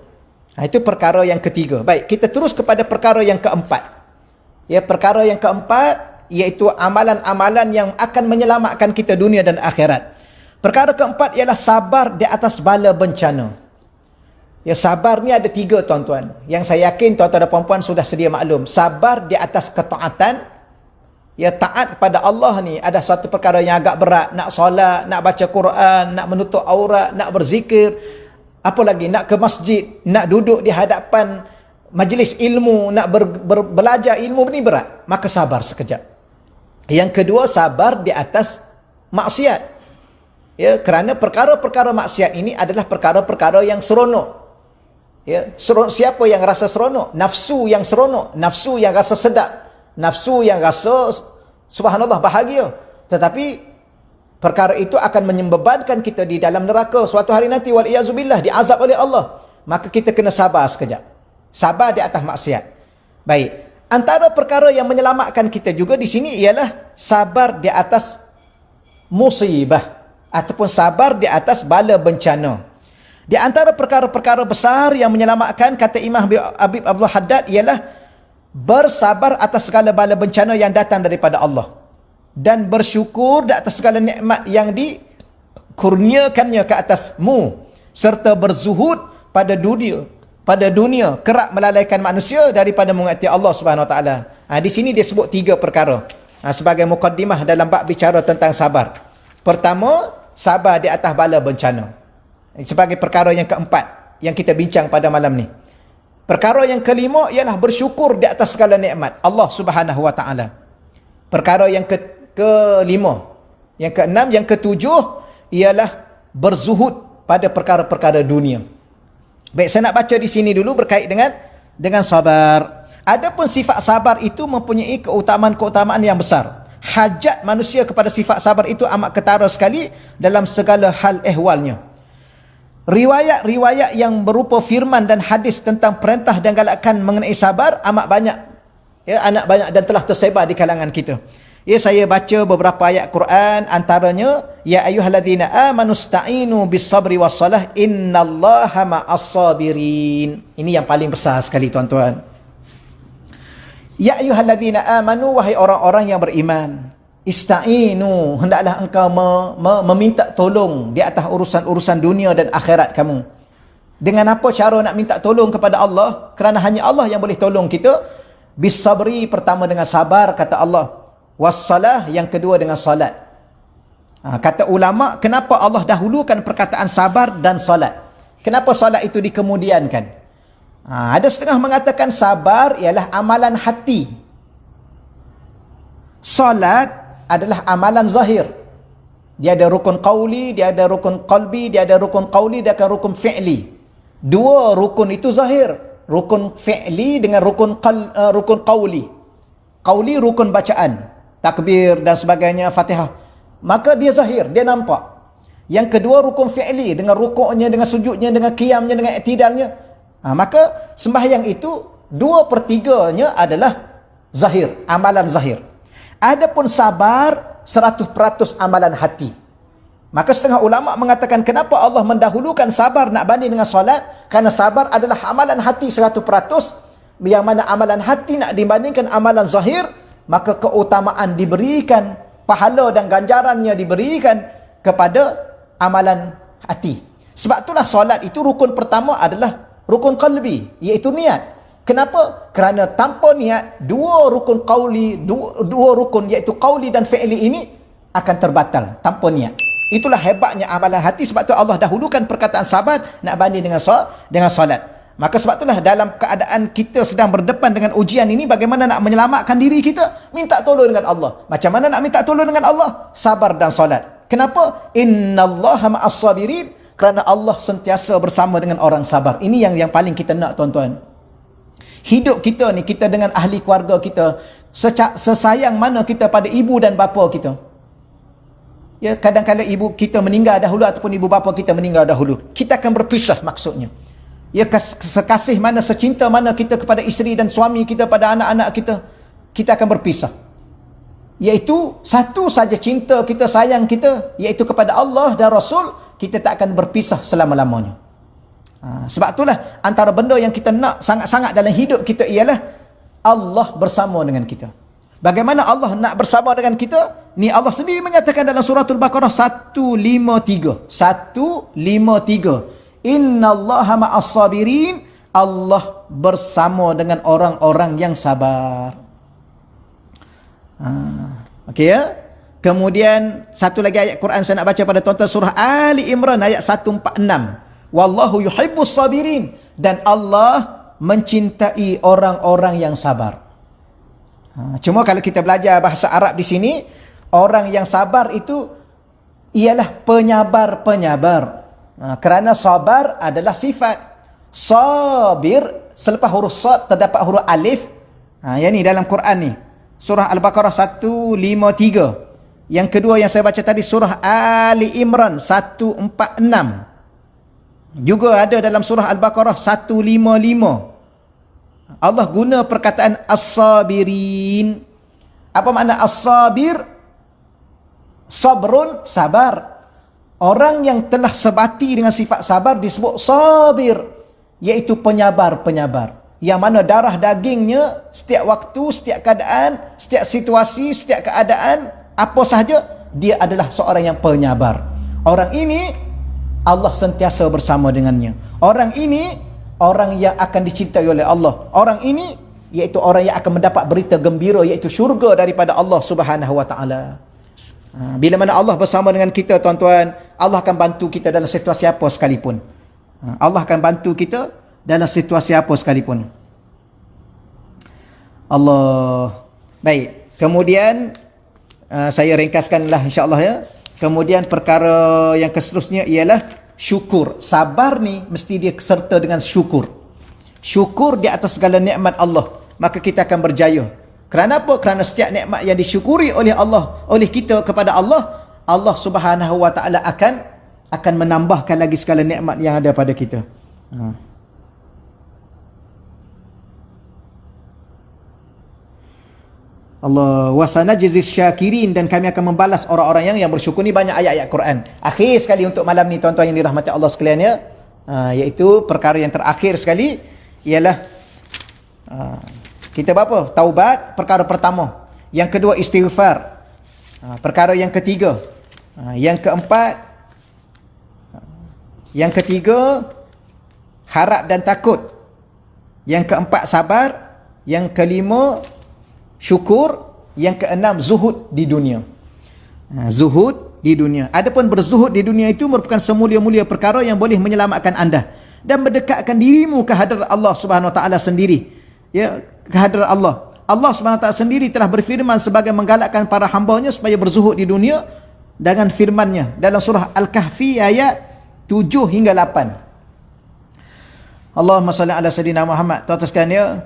Itu perkara yang ketiga. Baik, kita terus kepada perkara yang keempat. Perkara yang keempat iaitu amalan-amalan yang akan menyelamatkan kita dunia dan akhirat. Perkara keempat ialah sabar di atas bala bencana. Sabar ni ada 3 tuan-tuan. Yang saya yakin tuan-tuan dan puan-puan sudah sedia maklum. Sabar di atas ketaatan. Taat kepada Allah ni ada suatu perkara yang agak berat. Nak solat, nak baca Quran, nak menutup aurat, nak berzikir, apa lagi, nak ke masjid, nak duduk di hadapan majlis ilmu, nak belajar ilmu ni berat. Maka sabar sekejap. Yang kedua, sabar di atas maksiat. Kerana perkara-perkara maksiat ini adalah perkara-perkara yang seronok. Ya, siapa yang rasa seronok? Nafsu yang seronok, nafsu yang rasa sedap, nafsu yang rasa subhanallah bahagia. Tetapi perkara itu akan menyebabkan kita di dalam neraka suatu hari nanti, wal iazubillah, diazab oleh Allah. Maka kita kena sabar sekejap. Sabar di atas maksiat. Baik. Antara perkara yang menyelamatkan kita juga di sini ialah sabar di atas musibah ataupun sabar di atas bala bencana. Di antara perkara-perkara besar yang menyelamatkan, kata Imam Habib Abdul Haddad, ialah bersabar atas segala bala bencana yang datang daripada Allah dan bersyukur di atas segala nikmat yang dikurniakannya ke atasmu, serta berzuhud pada dunia kerap melalaikan manusia daripada mengingati Allah Subhanahu Wa Taala. Di sini dia sebut 3 perkara sebagai mukaddimah dalam bab bicara tentang sabar. Pertama, sabar di atas bala bencana. Sebagai perkara yang keempat yang kita bincang pada malam ni. Perkara yang kelima ialah bersyukur di atas segala nikmat Allah Subhanahu Wa Taala. Perkara yang kelima, yang keenam, yang ketujuh ialah berzuhud pada perkara-perkara dunia. Baik, saya nak baca di sini dulu berkait dengan sabar. Adapun sifat sabar itu mempunyai keutamaan-keutamaan yang besar. Hajat manusia kepada sifat sabar itu amat ketara sekali dalam segala hal ehwalnya. Riwayat-riwayat yang berupa firman dan hadis tentang perintah dan galakan mengenai sabar amat banyak, amat banyak dan telah tersebar di kalangan kita. Saya baca beberapa ayat Quran, antaranya ya ayyuhallazina amanu sta'inu bis-sabri was-salah innallaha ma'as-sabirin. Ini yang paling besar sekali tuan-tuan. Ya ayyuhallazina amanu, wahai orang-orang yang beriman, ista'inu, hendaklah engkau meminta tolong di atas urusan-urusan dunia dan akhirat kamu. Dengan apa cara nak minta tolong kepada Allah? Kerana hanya Allah yang boleh tolong kita. Bis-sabri, pertama dengan sabar, kata Allah. Was-salah, yang kedua dengan salat. Kata ulama, kenapa Allah dahulukan perkataan sabar dan salat? Kenapa salat itu dikemudiankan? Ada setengah mengatakan sabar ialah amalan hati. Salat adalah amalan zahir. Dia ada rukun qauli, dia ada rukun qalbi, dia ada rukun qauli, dia ada rukun fi'li. 2 rukun itu zahir. Rukun fi'li dengan rukun qauli. Qauli rukun bacaan, takbir dan sebagainya, Fatihah. Maka dia zahir, dia nampak. Yang kedua rukun fi'li dengan rukuknya, dengan sujudnya, dengan qiyamnya, dengan i'tidalnya. Maka sembahyang itu 2/3-nya adalah zahir, amalan zahir. Adapun sabar 100% amalan hati. Maka setengah ulama mengatakan kenapa Allah mendahulukan sabar nak banding dengan solat? Kerana sabar adalah amalan hati 100%, yang mana amalan hati nak dibandingkan amalan zahir, maka keutamaan diberikan, pahala dan ganjarannya diberikan kepada amalan hati. Sebab itulah solat itu rukun pertama adalah rukun qalbi, iaitu niat. Kenapa? Kerana tanpa niat, 2 rukun qauli, dua rukun iaitu qauli dan fi'li ini akan terbatal tanpa niat. Itulah hebatnya amalan hati. Sebab tu Allah dahulukan perkataan sabar nak banding dengan solat. Maka sebab itulah dalam keadaan kita sedang berdepan dengan ujian ini, bagaimana nak menyelamatkan diri kita? Minta tolong dengan Allah. Macam mana nak minta tolong dengan Allah? Sabar dan solat. Kenapa? Innallaha ma'as-sabirin. Kerana Allah sentiasa bersama dengan orang sabar. Ini yang paling kita nak, tuan-tuan. Hidup kita ni, kita dengan ahli keluarga kita, sesayang mana kita pada ibu dan bapa kita. Ya, kadang-kadang ibu kita meninggal dahulu ataupun ibu bapa kita meninggal dahulu, kita akan berpisah maksudnya. Ya, sekasih mana, secinta mana kita kepada isteri dan suami kita, pada anak-anak kita, kita akan berpisah. Iaitu satu saja cinta kita, sayang kita, iaitu kepada Allah dan Rasul, kita tak akan berpisah selama-lamanya. Sebab itulah antara benda yang kita nak sangat-sangat dalam hidup kita ialah Allah bersama dengan kita. Bagaimana Allah nak bersama dengan kita? Ni Allah sendiri menyatakan dalam suratul Baqarah 153. 153. Innallaha ma'as-sabirin. Allah bersama dengan orang-orang yang sabar. Okey ya? Kemudian satu lagi ayat Quran saya nak baca pada tuan-tuan, surah Ali Imran ayat 146. Wallahu yuhibbus sabirin, dan Allah mencintai orang-orang yang sabar. Cuma kalau kita belajar bahasa Arab di sini, orang yang sabar itu ialah penyabar-penyabar. Kerana sabar adalah sifat. Sabir, selepas huruf sad terdapat huruf alif. Yang ni dalam Quran ni. Surah Al-Baqarah 153. Yang kedua yang saya baca tadi surah Ali Imran 146. Juga ada dalam surah Al-Baqarah 155. Allah guna perkataan as-sabirin. Apa makna as-sabir? Sabrun, sabar. Orang yang telah sebati dengan sifat sabar disebut sabir, iaitu penyabar-penyabar. Yang mana darah dagingnya setiap waktu, setiap keadaan, setiap situasi, setiap keadaan, apa sahaja, dia adalah seorang yang penyabar. Orang ini Allah sentiasa bersama dengannya. Orang ini orang yang akan dicintai oleh Allah. Orang ini iaitu orang yang akan mendapat berita gembira, iaitu syurga daripada Allah Subhanahu wa taala. Bila mana Allah bersama dengan kita, tuan-tuan, Allah akan bantu kita dalam situasi apa sekalipun. Allah akan bantu kita dalam situasi apa sekalipun. Allah. Baik. Kemudian saya ringkaskanlah insya-Allah ya. Kemudian perkara yang seterusnya ialah syukur. Sabar ni mesti dia serta dengan syukur. Syukur di atas segala nikmat Allah, maka kita akan berjaya. Kerana apa? Kerana setiap nikmat yang disyukuri oleh Allah, oleh kita kepada Allah, Allah Subhanahu wa taala akan menambahkan lagi segala nikmat yang ada pada kita. Allah wasanajzis syakirin, dan kami akan membalas orang-orang yang bersyukur. Ni banyak ayat-ayat Quran. Akhir sekali untuk malam ni, tuan-tuan yang dirahmati Allah sekalian ya, iaitu perkara yang terakhir sekali ialah kita berapa? Taubat, perkara pertama. Yang kedua istighfar. Perkara yang ketiga. Yang keempat, yang ketiga harap dan takut. Yang keempat sabar. Yang kelima syukur. Yang keenam zuhud di dunia. Zuhud di dunia. Adapun berzuhud di dunia itu merupakan semulia-mulia perkara yang boleh menyelamatkan anda dan mendekatkan dirimu ke hadirat Allah Subhanahu wa taala sendiri. Ya, ke hadirat Allah. Allah Subhanahu wa taala sendiri telah berfirman sebagai menggalakkan para hamba-Nya supaya berzuhud di dunia dengan firman-Nya dalam surah Al-Kahfi ayat 7 hingga 8. Allahumma salli ala sayyidina Muhammad. Tuan-tuan sekalian ya,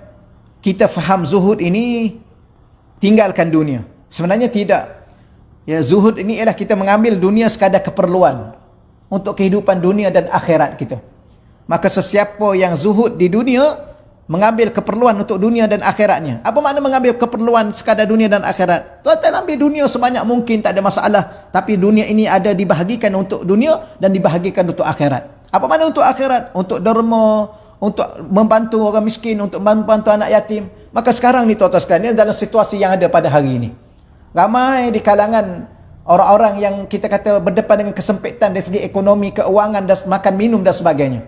kita faham zuhud ini tinggalkan dunia. Sebenarnya tidak. Ya, zuhud ini ialah kita mengambil dunia sekadar keperluan untuk kehidupan dunia dan akhirat kita. Maka sesiapa yang zuhud di dunia, mengambil keperluan untuk dunia dan akhiratnya. Apa makna mengambil keperluan sekadar dunia dan akhirat? Tuan-tuan ambil dunia sebanyak mungkin, tak ada masalah. Tapi dunia ini ada dibahagikan untuk dunia dan dibahagikan untuk akhirat. Apa makna untuk akhirat? Untuk derma, untuk membantu orang miskin, untuk membantu anak yatim. Maka sekarang ni tuan-tuan sekalian, dalam situasi yang ada pada hari ini, ramai di kalangan orang-orang yang kita kata berdepan dengan kesempitan dari segi ekonomi, keuangan dan makan minum dan sebagainya.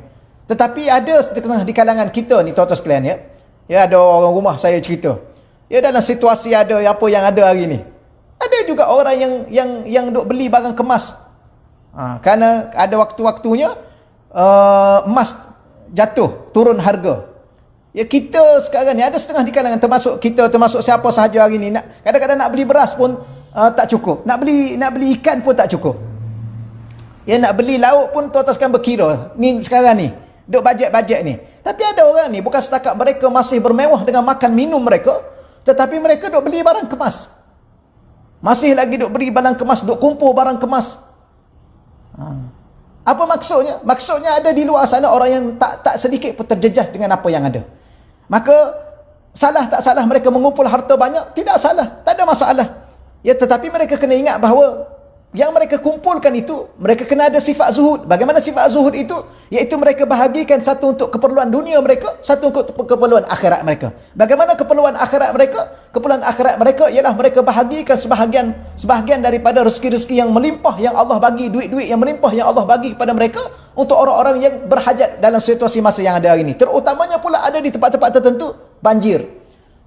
Tetapi ada setengah di kalangan kita ni tuan-tuan sekalian ya. Ya, ada orang rumah saya cerita. Ya, dalam situasi ada apa yang ada hari ni. Ada juga orang yang duk beli barang kemas. Kerana ada waktu-waktunya emas jatuh, turun harga. Ya, kita sekarang ni ada setengah di kalangan, termasuk kita, termasuk siapa sahaja hari ni, kadang-kadang nak beli beras pun tak cukup. Nak beli ikan pun tak cukup. Ya, nak beli lauk pun tuan-tuan sekalian berkira. Ni sekarang ni duk bajet-bajet ni. Tapi ada orang ni bukan setakat mereka masih bermewah dengan makan minum mereka, tetapi mereka duk beli barang kemas. Masih lagi duk beli barang kemas, duk kumpul barang kemas. Apa maksudnya? Maksudnya ada di luar sana orang yang tak sedikit pun terjejas dengan apa yang ada. Maka salah tak salah mereka mengumpul harta banyak? Tidak salah, tak ada masalah. Ya, tetapi mereka kena ingat bahawa yang mereka kumpulkan itu, mereka kena ada sifat zuhud. Bagaimana sifat zuhud itu? Iaitu mereka bahagikan satu untuk keperluan dunia mereka, satu untuk keperluan akhirat mereka. Bagaimana keperluan akhirat mereka? Keperluan akhirat mereka ialah mereka bahagikan sebahagian daripada rezeki-rezeki yang melimpah yang Allah bagi, duit-duit yang melimpah yang Allah bagi kepada mereka untuk orang-orang yang berhajat dalam situasi masa yang ada hari ini. Terutamanya pula ada di tempat-tempat tertentu banjir.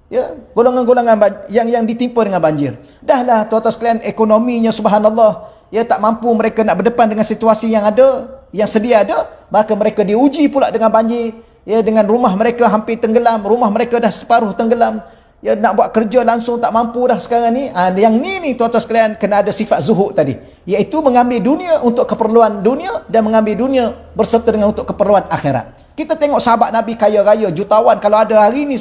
Ya, golongan-golongan yang ditimpa dengan banjir. Dahlah tuan-tuan sekalian, ekonominya subhanallah, ya, tak mampu mereka nak berdepan dengan situasi yang ada, yang sedia ada, maka mereka diuji pula dengan banjir. Ya, dengan rumah mereka hampir tenggelam, rumah mereka dah separuh tenggelam. Ya, nak buat kerja langsung tak mampu dah sekarang ni. Yang ni tuan-tuan sekalian kena ada sifat zuhud tadi, iaitu mengambil dunia untuk keperluan dunia dan mengambil dunia berserta dengan untuk keperluan akhirat. Kita tengok sahabat Nabi kaya raya, jutawan. Kalau ada hari ni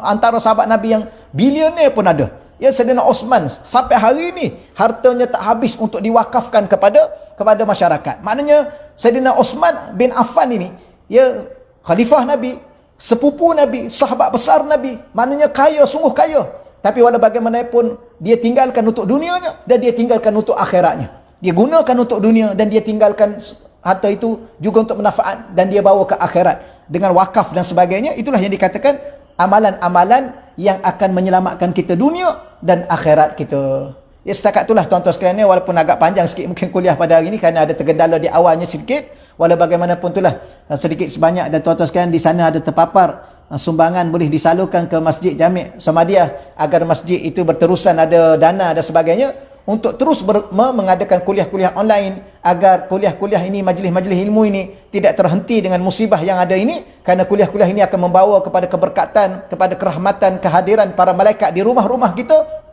antara sahabat Nabi yang bilioner pun ada. Ya, Saidina Osman sampai hari ni hartanya tak habis untuk diwakafkan kepada masyarakat. Maknanya Saidina Osman bin Affan ini, ya, khalifah Nabi, sepupu Nabi, sahabat besar Nabi, maknanya kaya, sungguh kaya. Tapi walau bagaimanapun dia tinggalkan untuk dunianya dan dia tinggalkan untuk akhiratnya. Dia gunakan untuk dunia dan dia tinggalkan harta itu juga untuk manfaat dan dia bawa ke akhirat dengan wakaf dan sebagainya. Itulah yang dikatakan amalan-amalan yang akan menyelamatkan kita dunia dan akhirat kita. Ya, setakat itulah tuan-tuan sekalian, walaupun agak panjang sikit mungkin kuliah pada hari ini kerana ada tergendala di awalnya sedikit. Walau bagaimanapun itulah sedikit sebanyak, dan tuan-tuan sekalian di sana ada terpapar sumbangan boleh disalurkan ke Masjid Jami' Samadiyah agar masjid itu berterusan, ada dana dan sebagainya untuk terus mengadakan kuliah-kuliah online, agar kuliah-kuliah ini, majlis-majlis ilmu ini tidak terhenti dengan musibah yang ada ini, kerana kuliah-kuliah ini akan membawa kepada keberkatan, kepada kerahmatan, kehadiran para malaikat di rumah-rumah kita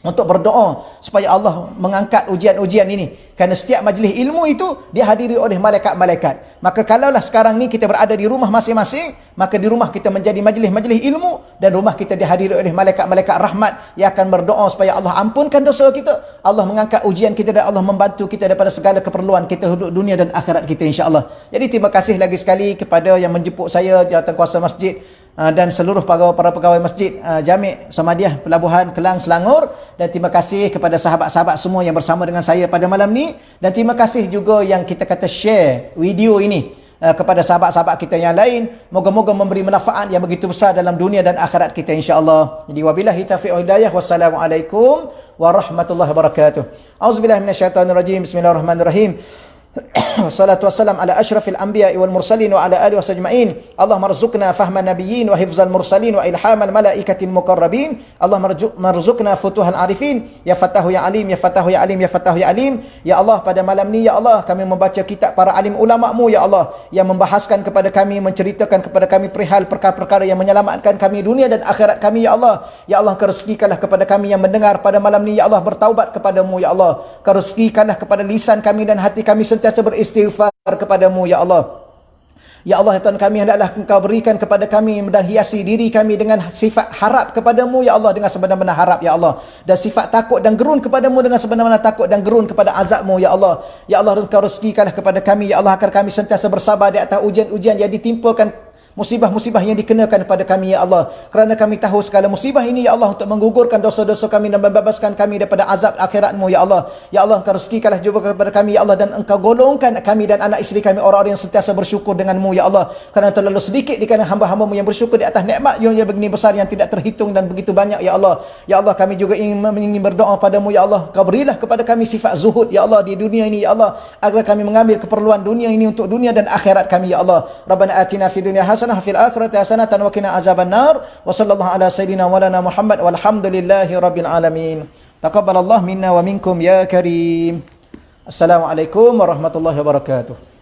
untuk berdoa supaya Allah mengangkat ujian-ujian ini. Kerana setiap majlis ilmu itu dihadiri oleh malaikat-malaikat. Maka kalaulah sekarang ni kita berada di rumah masing-masing, maka di rumah kita menjadi majlis-majlis ilmu dan rumah kita dihadiri oleh malaikat-malaikat rahmat yang akan berdoa supaya Allah ampunkan dosa kita, Allah mengangkat ujian kita dan Allah membantu kita daripada segala keperluan kita hidup dunia dan akhirat kita, insya-Allah. Jadi terima kasih lagi sekali kepada yang menjemput saya, jawatankuasa masjid dan seluruh para pegawai masjid Jami' Samadiyah Pelabuhan Kelang Selangor, dan terima kasih kepada sahabat-sahabat semua yang bersama dengan saya pada malam ni, dan terima kasih juga yang kita kata share video ini kepada sahabat-sahabat kita yang lain. Moga-moga memberi manfaat yang begitu besar dalam dunia dan akhirat kita, insya-Allah. Jadi wabillahi taufiq wal hidayah, wassalamualaikum warahmatullahi wabarakatuh. Auzubillahi minasyaitonirrajim. Bismillahirrahmanirrahim. Wassalatu wassalam ala asyrafil anbiya'i wal mursalin wa ala alihi wasajma'in. Allahumma rzuqna fahman nabiyyin wa hifzal mursalin wa ilhamal malaikatil muqarrabin. Allahumma rzuqna futuhal arifin. Ya Fatahu ya Alim, ya Fatahu ya Alim, ya Fatahu ya Alim. Ya Allah, pada malam ni ya Allah, kami membaca kitab para alim ulama-Mu ya Allah, yang membahaskan kepada kami, menceritakan kepada kami perihal perkara-perkara yang menyelamatkan kami dunia dan akhirat kami ya Allah. Ya Allah, Kau rezekikanlah kepada kami yang mendengar pada malam ni ya Allah bertaubat kepadamu ya Allah. Kau rezekikanlah kepada lisan kami dan hati kami sentiasa beristighfar kepadamu ya Allah. Ya Allah, Tuhan kami, hendaklah Engkau berikan kepada kami dan hiasi diri kami dengan sifat harap kepadamu ya Allah, dengan sebenar-benar harap ya Allah, dan sifat takut dan gerun kepadamu dengan sebenar-benar takut dan gerun kepada azabmu ya Allah. Ya Allah, Engkau rezekikanlah kepada kami ya Allah agar kami sentiasa bersabar di atas ujian-ujian yang ditimpakan, musibah-musibah yang dikenakan kepada kami ya Allah. Kerana kami tahu segala musibah ini ya Allah untuk menggugurkan dosa-dosa kami dan membebaskan kami daripada azab akhiratmu ya Allah. Ya Allah, Engkau rezekikanlah juga kepada kami ya Allah, dan Engkau golongkan kami dan anak isteri kami orang-orang yang sentiasa bersyukur denganmu ya Allah. Kerana terlalu sedikit di kalangan hamba-hambamu yang bersyukur di atas nikmat yang begini besar yang tidak terhitung dan begitu banyak ya Allah. Ya Allah, kami juga ingin berdoa padamu ya Allah, Kau berilah kepada kami sifat zuhud ya Allah di dunia ini ya Allah, agar kami mengambil keperluan dunia ini untuk dunia dan akhirat kami ya Allah. Rabbana atina fid dunya hasanah fil akhirati hasanatan wa qina azabannar. Wa sallallahu ala sayidina walana Muhammad walhamdulillahi rabbil alamin. Taqabbalallahu minna wa minkum ya karim. Assalamualaikum warahmatullahi wabarakatuh.